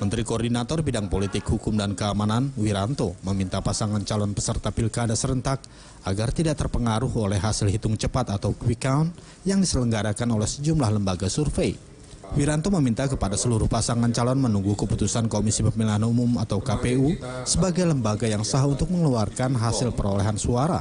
Menteri Koordinator Bidang Politik, Hukum, dan Keamanan, Wiranto, meminta pasangan calon peserta pilkada serentak agar tidak terpengaruh oleh hasil hitung cepat atau quick count yang diselenggarakan oleh sejumlah lembaga survei. Wiranto meminta kepada seluruh pasangan calon menunggu keputusan Komisi Pemilihan Umum atau KPU sebagai lembaga yang sah untuk mengeluarkan hasil perolehan suara.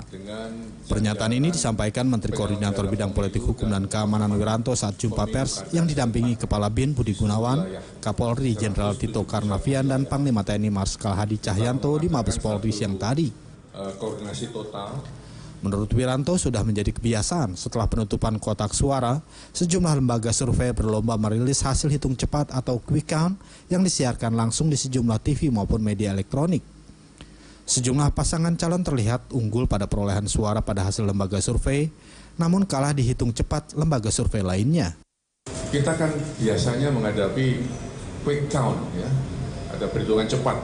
Pernyataan ini disampaikan Menteri Koordinator Bidang Politik, Hukum, dan Keamanan Wiranto saat jumpa pers yang didampingi Kepala BIN Budi Gunawan, Kapolri Jenderal Tito Karnavian, dan Panglima TNI Marskal Hadi Cahyanto di Mabes Polri siang tadi. Koordinasi total. Menurut Wiranto, sudah menjadi kebiasaan setelah penutupan kotak suara, sejumlah lembaga survei berlomba merilis hasil hitung cepat atau quick count yang disiarkan langsung di sejumlah TV maupun media elektronik. Sejumlah pasangan calon terlihat unggul pada perolehan suara pada hasil lembaga survei, namun kalah dihitung cepat lembaga survei lainnya. Kita kan biasanya menghadapi quick count, ya, ada perhitungan cepat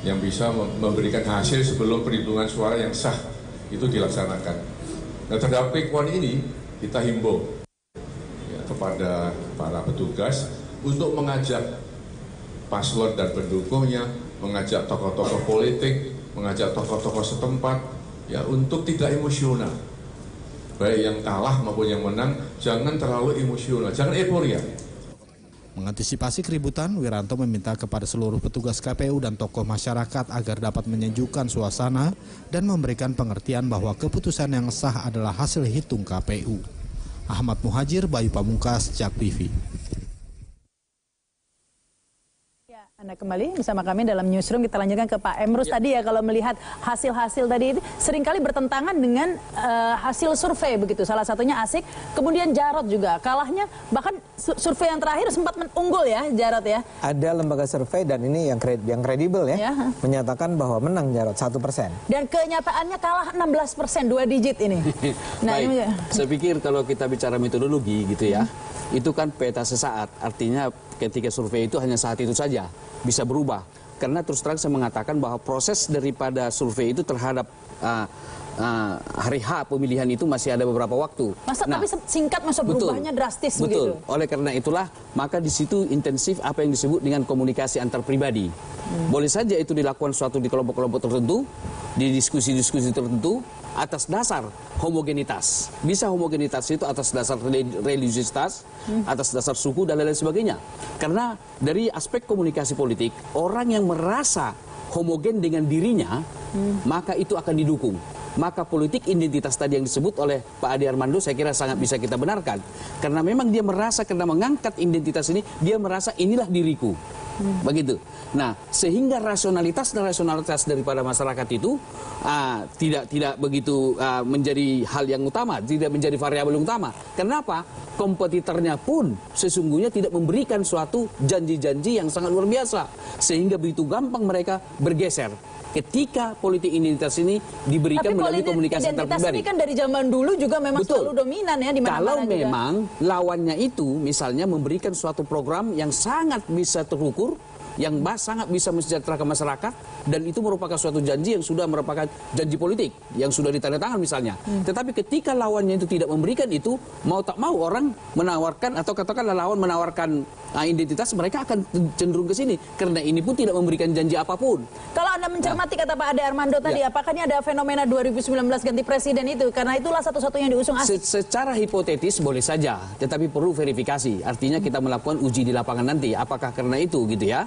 yang bisa memberikan hasil sebelum perhitungan suara yang sah itu dilaksanakan. Nah, terhadap quick count ini kita himbau ya, kepada para petugas untuk mengajak paslon dan pendukungnya, mengajak tokoh-tokoh politik, mengajak tokoh-tokoh setempat ya untuk tidak emosional. Baik yang kalah maupun yang menang, jangan terlalu emosional, jangan euforia. Mengantisipasi keributan, Wiranto meminta kepada seluruh petugas KPU dan tokoh masyarakat agar dapat menyejukkan suasana dan memberikan pengertian bahwa keputusan yang sah adalah hasil hitung KPU. Ahmad Muhajir, Bayu Pamungkas, Jak TV. Anda kembali bersama kami dalam Newsroom. Kita lanjutkan ke Pak Emrus tadi ya, kalau melihat hasil-hasil tadi itu seringkali bertentangan dengan hasil survei begitu. Salah satunya Asik, kemudian Jarod juga kalahnya, bahkan survei yang terakhir sempat unggul ya Jarod ya. Ada lembaga survei dan ini yang kredibel ya, menyatakan bahwa menang Jarod 1%. Dan kenyataannya kalah 16%, 2 digit ini. Nah, baik, ini saya pikir kalau kita bicara metodologi gitu ya, itu kan peta sesaat, artinya ketika survei itu hanya saat itu saja, bisa berubah. Karena terus terang saya mengatakan bahwa proses daripada survei itu terhadap hari H pemilihan itu masih ada beberapa waktu. Tapi singkat masa berubahnya drastis begitu. Betul. Oleh karena itulah maka di situ intensif apa yang disebut dengan komunikasi antar pribadi. Boleh saja itu dilakukan suatu di kelompok-kelompok tertentu, di diskusi-diskusi tertentu atas dasar homogenitas. Bisa homogenitas itu atas dasar religiusitas, atas dasar suku dan lain-lain sebagainya. Karena dari aspek komunikasi politik, orang yang merasa homogen dengan dirinya, maka itu akan didukung. Maka politik identitas tadi yang disebut oleh Pak Ade Armando saya kira sangat bisa kita benarkan. Karena memang dia merasa, karena mengangkat identitas ini, dia merasa inilah diriku. Begitu. Nah, sehingga rasionalitas daripada masyarakat itu tidak begitu menjadi hal yang utama, tidak menjadi variabel utama. Kenapa? Kompetitornya pun sesungguhnya tidak memberikan suatu janji-janji yang sangat luar biasa, sehingga begitu gampang mereka bergeser. Ketika politik identitas ini diberikan melalui komunikasi antar pribadi. Tapi kan dari zaman dulu juga memang selalu dominan ya di mana-mana. Kalau memang lawannya itu misalnya memberikan suatu program yang sangat bisa terukur, yang sangat bisa mensejahterakan masyarakat, dan itu merupakan suatu janji yang sudah merupakan janji politik yang sudah ditandatangan misalnya. Tetapi ketika lawannya itu tidak memberikan itu, mau tak mau orang menawarkan atau katakanlah lawan menawarkan identitas, mereka akan cenderung ke sini karena ini pun tidak memberikan janji apapun. Kalau Anda mencermati kata Pak Ade Armando tadi, apakah ini ada fenomena 2019 ganti presiden itu? Karena itulah satu-satunya yang diusung Asik. Secara hipotetis boleh saja, tetapi perlu verifikasi. Artinya kita melakukan uji di lapangan nanti. Apakah karena itu gitu ya?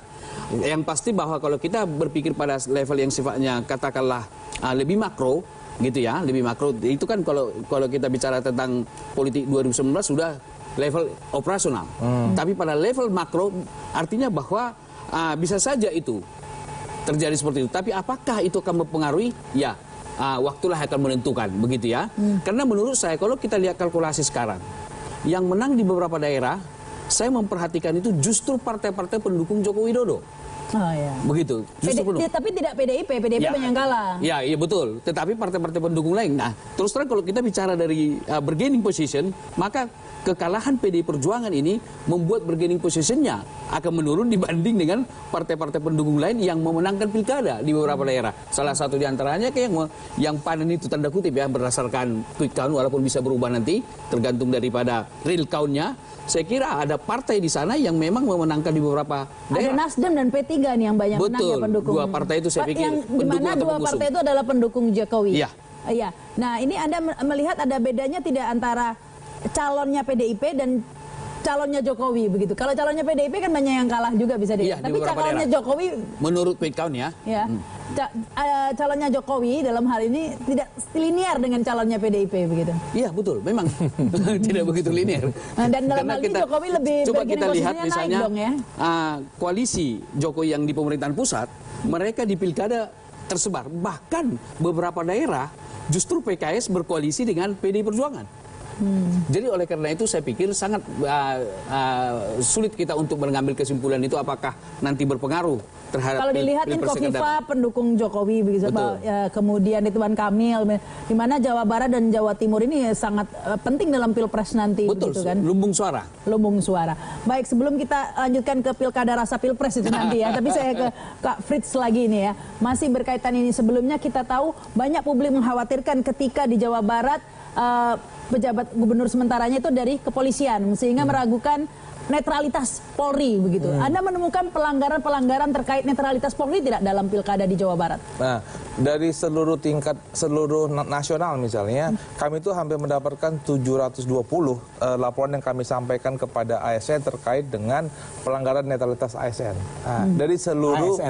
Yang pasti bahwa kalau kita berpikir pada level yang sifatnya katakanlah lebih makro gitu ya, lebih makro itu kan kalau kita bicara tentang politik 2019 sudah level operasional. Tapi pada level makro artinya bahwa bisa saja itu terjadi seperti itu. Tapi apakah itu akan mempengaruhi? Ya, waktulah akan menentukan begitu ya. Karena menurut saya kalau kita lihat kalkulasi sekarang, yang menang di beberapa daerah, saya memperhatikan itu justru partai-partai pendukung Joko Widodo. Oh, ya. Begitu. Tapi tidak PDIP ya, banyak yang kalah. Ya, iya betul. Tetapi partai-partai pendukung lain. Nah, terus terang kalau kita bicara dari bargaining position, maka kekalahan PDI Perjuangan ini membuat bargaining positionnya akan menurun dibanding dengan partai-partai pendukung lain yang memenangkan pilkada di beberapa daerah. Salah satu diantaranya kayak yang panen itu tanda kutip ya berdasarkan quick count, walaupun bisa berubah nanti tergantung daripada real count-nya. Saya kira ada partai di sana yang memang memenangkan di beberapa daerah. Ada Nasdem dan P3 nih yang banyak menang ya pendukung. Dua partai itu saya pikir yang dimana dua partai itu adalah pendukung Jokowi. Iya. Iya. Nah ini Anda melihat ada bedanya tidak antara calonnya PDIP dan calonnya Jokowi begitu. Kalau calonnya PDIP kan banyak yang kalah juga bisa dilihat. Tapi calonnya daerah. Jokowi menurut quick count ya. Calonnya Jokowi dalam hal ini tidak linear dengan calonnya PDIP begitu. Iya betul, memang tidak begitu linear. Dan dalam hal ini Jokowi lebih coba kita lihat misalnya dong, ya? Koalisi Jokowi yang di pemerintahan pusat, mereka di pilkada tersebar. Bahkan beberapa daerah justru PKS berkoalisi dengan PDI Perjuangan. Jadi oleh karena itu saya pikir sangat sulit kita untuk mengambil kesimpulan itu apakah nanti berpengaruh terhadap kalau dilihat Kofifa pendukung Jokowi begitu, kemudian Ridwan Kamil, di mana Jawa Barat dan Jawa Timur ini sangat penting dalam pilpres nanti. Betul, begitu kan? Lumbung suara. Lumbung suara. Baik, sebelum kita lanjutkan ke pilkada rasa pilpres itu nanti ya, tapi saya ke Kak Fritz lagi ini ya, masih berkaitan ini. Sebelumnya kita tahu banyak publik mengkhawatirkan ketika di Jawa Barat pejabat gubernur sementaranya itu dari kepolisian sehingga meragukan netralitas Polri begitu. Anda menemukan pelanggaran-pelanggaran terkait netralitas Polri tidak dalam pilkada di Jawa Barat? Nah, dari seluruh nasional misalnya, kami itu hampir mendapatkan 720 laporan yang kami sampaikan kepada ASN terkait dengan pelanggaran netralitas ASN. Nah, dari seluruh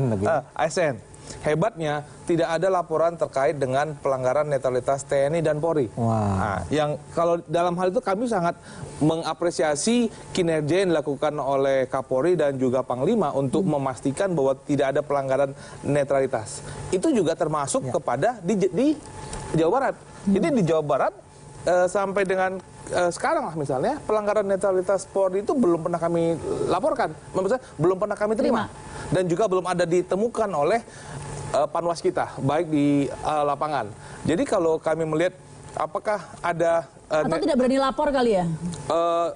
ASN. Hebatnya tidak ada laporan terkait dengan pelanggaran netralitas TNI dan Polri. Nah, yang kalau dalam hal itu kami sangat mengapresiasi kinerja yang dilakukan oleh Kapolri dan juga Panglima untuk memastikan bahwa tidak ada pelanggaran netralitas. Itu juga termasuk kepada di Jawa Barat. Jadi di Jawa Barat sampai dengan sekarang lah misalnya pelanggaran netralitas Polri itu belum pernah kami laporkan, maksudnya belum pernah kami terima. Dan juga belum ada ditemukan oleh panwas kita, baik di lapangan. Jadi kalau kami melihat apakah ada atau tidak berani lapor kali ya?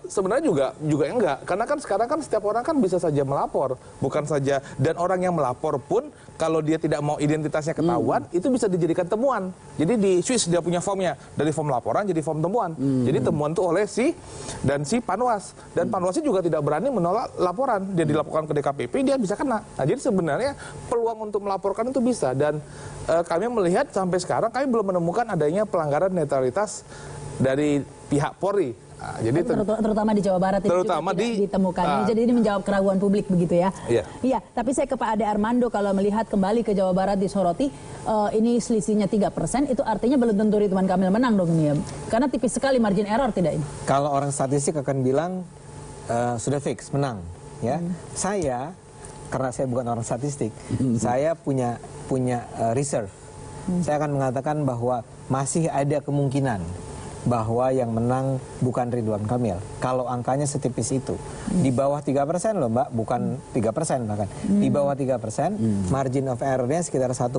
Sebenarnya juga enggak, karena kan sekarang kan setiap orang kan bisa saja melapor, bukan saja, dan orang yang melapor pun kalau dia tidak mau identitasnya ketahuan itu bisa dijadikan temuan. Jadi di Swiss dia punya formnya, dari form laporan jadi form temuan. Jadi temuan itu oleh si panwas, dan panwasnya juga tidak berani menolak laporan. Dia dilaporkan ke DKPP dia bisa kena. Nah, jadi sebenarnya peluang untuk melaporkan itu bisa, dan kami melihat sampai sekarang kami belum menemukan adanya pelanggaran netralitas dari pihak Polri. Nah, jadi terutama di Jawa Barat itu juga tidak ditemukan. Jadi ini menjawab keraguan publik begitu ya. Iya, tapi saya ke Pak Ade Armando, kalau melihat kembali ke Jawa Barat disoroti, ini selisihnya 3%, itu artinya belum tentu Ridwan Kamil menang dong ini ya. Karena tipis sekali margin error tidak ini. Kalau orang statistik akan bilang sudah fix menang ya. Saya karena saya bukan orang statistik, saya punya reserve. Saya akan mengatakan bahwa masih ada kemungkinan bahwa yang menang bukan Ridwan Kamil. Kalau angkanya setipis itu. Di bawah 3% loh Mbak, bukan 3% bahkan. Di bawah 3%, margin of error-nya sekitar 1,1%.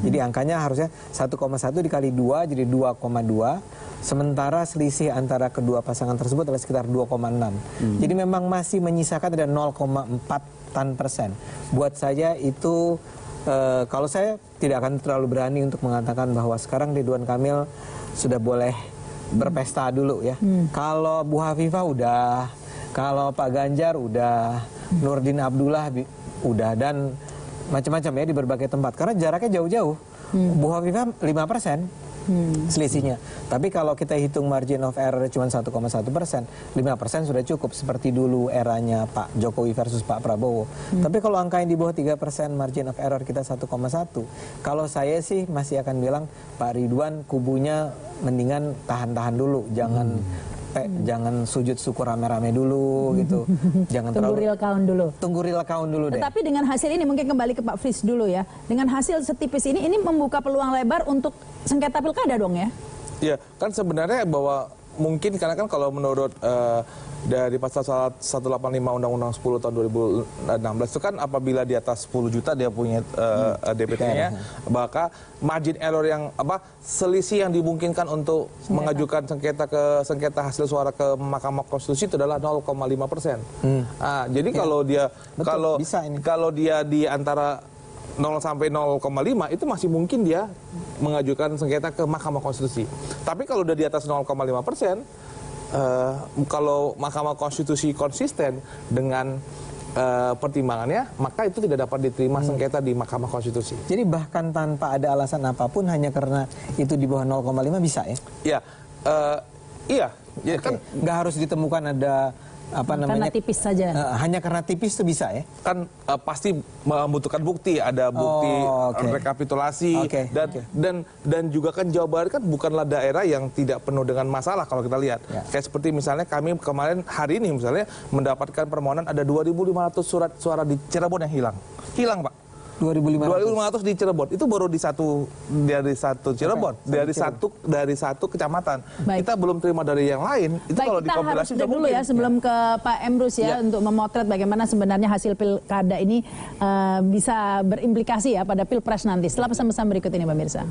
Jadi angkanya harusnya 1,1 dikali 2 jadi 2,2. Sementara selisih antara kedua pasangan tersebut adalah sekitar 2,6. Jadi memang masih menyisakan ada 0,4%. Buat saya itu kalau saya tidak akan terlalu berani untuk mengatakan bahwa sekarang Ridwan Kamil sudah boleh berpesta dulu ya. Kalau Bu Hovifah udah, kalau Pak Ganjar udah, Nurdin Abdullah udah, dan macam-macam ya di berbagai tempat. Karena jaraknya jauh-jauh. Bu Hovifah 5% selisihnya. Tapi kalau kita hitung margin of error cuma 1,1%, 5% sudah cukup seperti dulu eranya Pak Jokowi versus Pak Prabowo. Tapi kalau angka yang di bawah 3%, margin of error kita 1,1. Kalau saya sih masih akan bilang Pak Ridwan kubunya mendingan tahan-tahan dulu, jangan sujud syukur rame-rame dulu gitu. Jangan tunggu real count dulu. Tunggu real count dulu deh. Tetapi dengan hasil ini mungkin kembali ke Pak Fritz dulu ya. Dengan hasil setipis ini membuka peluang lebar untuk sengketa pilkada dong ya? Iya, kan sebenarnya bahwa mungkin karena kan kalau menurut dari pasal 185 Undang-Undang 10 tahun 2016 itu kan apabila di atas 10 juta dia punya DPT-nya, maka margin error yang selisih yang dimungkinkan untuk mengajukan sengketa hasil suara ke Mahkamah Konstitusi itu adalah 0,5%. Jadi kalau dia kalau dia di antara 0 sampai 0,5 itu masih mungkin dia mengajukan sengketa ke Mahkamah Konstitusi. Tapi kalau udah di atas 0,5%, kalau Mahkamah Konstitusi konsisten dengan pertimbangannya, maka itu tidak dapat diterima sengketa di Mahkamah Konstitusi. Jadi bahkan tanpa ada alasan apapun, hanya karena itu di bawah 0,5 bisa ya? Iya, iya. Ya, kan nggak harus ditemukan ada karena tipis saja. Hanya karena tipis itu bisa ya? Kan pasti membutuhkan bukti, ada bukti rekapitulasi dan juga kan Jawa Barat kan bukanlah daerah yang tidak penuh dengan masalah kalau kita lihat. Kayak seperti misalnya kami kemarin hari ini misalnya mendapatkan permohonan ada 2.500 surat suara di Cirebon yang hilang Pak. 2.500 di Cirebon itu baru dari satu Cirebon, dari satu kecamatan. Baik. Kita belum terima dari yang lain. Itu baik, kalau kita harus break dulu ya sebelum ke Pak Emrus ya untuk memotret bagaimana sebenarnya hasil pilkada ini bisa berimplikasi ya pada pilpres nanti. Setelah pesan-pesan berikut ini pemirsa.